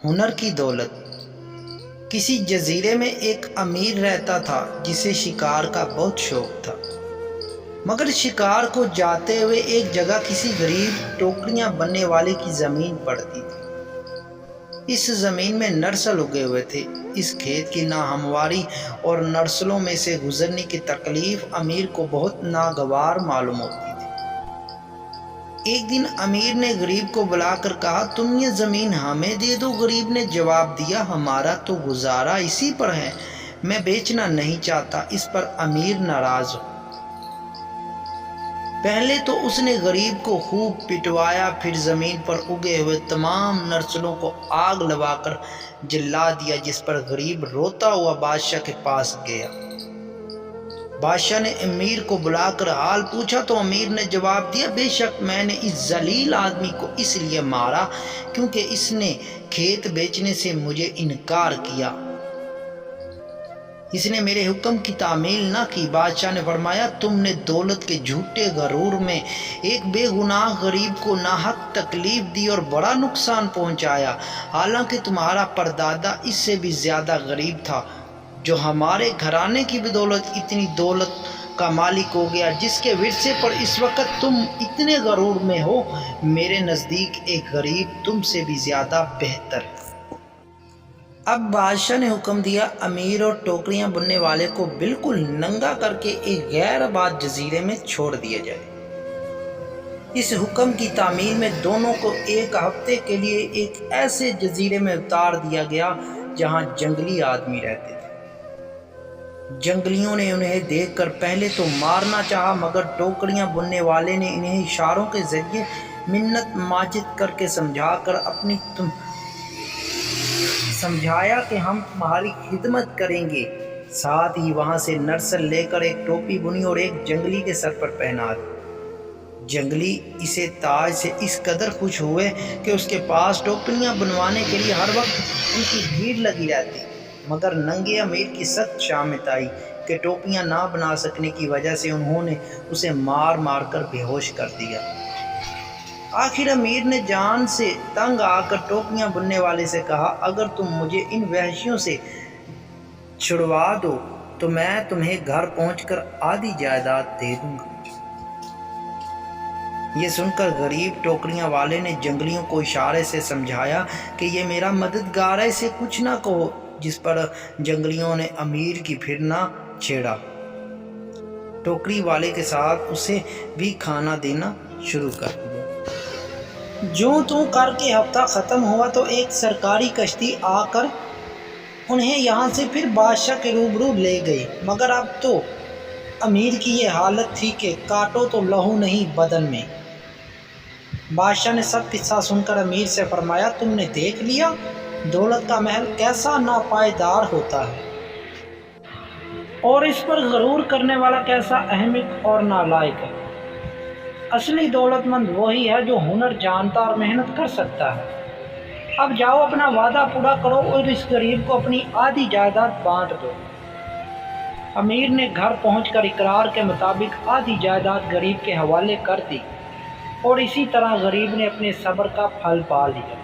ہنر کی دولت۔ کسی جزیرے میں ایک امیر رہتا تھا جسے شکار کا بہت شوق تھا، مگر شکار کو جاتے ہوئے ایک جگہ کسی غریب ٹوکریاں بننے والے کی زمین پڑتی تھی۔ اس زمین میں نرسل اگے ہوئے تھے۔ اس کھیت کی ناہمواری اور نرسلوں میں سے گزرنے کی تکلیف امیر کو بہت ناگوار معلوم ہوتی تھی۔ ایک دن امیر نے غریب کو بلا کر کہا، تم یہ زمین ہمیں دے دو۔ غریب نے جواب دیا، ہمارا تو گزارا اسی پر ہے، میں بیچنا نہیں چاہتا۔ اس پر امیر ناراض ہو۔ پہلے تو اس نے غریب کو خوب پٹوایا، پھر زمین پر اگے ہوئے تمام نرسلوں کو آگ لگا کر جلا دیا، جس پر غریب روتا ہوا بادشاہ کے پاس گیا۔ بادشاہ نے امیر کو بلا کر حال پوچھا تو امیر نے جواب دیا، بے شک میں نے اس ذلیل آدمی کو اس لیے مارا کیونکہ اس نے کھیت بیچنے سے مجھے انکار کیا، اس نے میرے حکم کی تعمیل نہ کی۔ بادشاہ نے فرمایا، تم نے دولت کے جھوٹے غرور میں ایک بے گناہ غریب کو ناحق تکلیف دی اور بڑا نقصان پہنچایا، حالانکہ تمہارا پردادا اس سے بھی زیادہ غریب تھا، جو ہمارے گھرانے کی بدولت اتنی دولت کا مالک ہو گیا، جس کے ورثے پر اس وقت تم اتنے غرور میں ہو۔ میرے نزدیک ایک غریب تم سے بھی زیادہ بہتر ہے۔ اب بادشاہ نے حکم دیا، امیر اور ٹوکریاں بننے والے کو بالکل ننگا کر کے ایک غیر آباد جزیرے میں چھوڑ دیا جائے۔ اس حکم کی تعمیل میں دونوں کو ایک ہفتے کے لیے ایک ایسے جزیرے میں اتار دیا گیا جہاں جنگلی آدمی رہتے تھے۔ جنگلیوں نے انہیں دیکھ کر پہلے تو مارنا چاہا، مگر ٹوکریاں بننے والے نے انہیں اشاروں کے ذریعے منت ماجد کر کے سمجھایا کہ ہم تمہاری خدمت کریں گے۔ ساتھ ہی وہاں سے نرسل لے کر ایک ٹوپی بنی اور ایک جنگلی کے سر پر پہنا دی۔ جنگلی اسے تاج سے اس قدر خوش ہوئے کہ اس کے پاس ٹوپیاں بنوانے کے لیے ہر وقت ان کی بھیڑ لگی رہتی، مگر ننگے امیر کی سخت شامت آئی کہ ٹوپیاں نہ بنا سکنے کی وجہ سے انہوں نے اسے مار مار کر بے ہوش کر دیا۔ آخر امیر نے جان سے تنگ آ کر ٹوپیاں بننے والے سے کہا، اگر تم مجھے ان وحشیوں سے چھڑوا دو تو میں تمہیں گھر پہنچ کر آدھی جائیداد دے دوں گا۔ یہ سن کر غریب ٹوکریاں والے نے جنگلیوں کو اشارے سے سمجھایا کہ یہ میرا مددگار ہے، اسے کچھ نہ کہو، جس پر جنگلیوں نے امیر کی پھر نہ چھیڑا۔ ٹوکری والے کے ساتھ اسے بھی کھانا دینا شروع کر دیا۔ جوں توں کر کے ہفتہ ختم ہوا تو ایک سرکاری کشتی آ کر انہیں یہاں سے پھر بادشاہ کے روبرو لے گئی، مگر اب تو امیر کی یہ حالت تھی کہ کاٹو تو لہو نہیں بدن میں۔ بادشاہ نے سب قصہ سن کر امیر سے فرمایا، تم نے دیکھ لیا دولت کا محل کیسا ناپائیدار ہوتا ہے، اور اس پر غرور کرنے والا کیسا احمق اور نالائق ہے۔ اصلی دولت مند وہی ہے جو ہنر جانتا اور محنت کر سکتا ہے۔ اب جاؤ اپنا وعدہ پورا کرو اور اس غریب کو اپنی آدھی جائیداد بانٹ دو۔ امیر نے گھر پہنچ کر اقرار کے مطابق آدھی جائیداد غریب کے حوالے کر دی، اور اسی طرح غریب نے اپنے صبر کا پھل پا لیا۔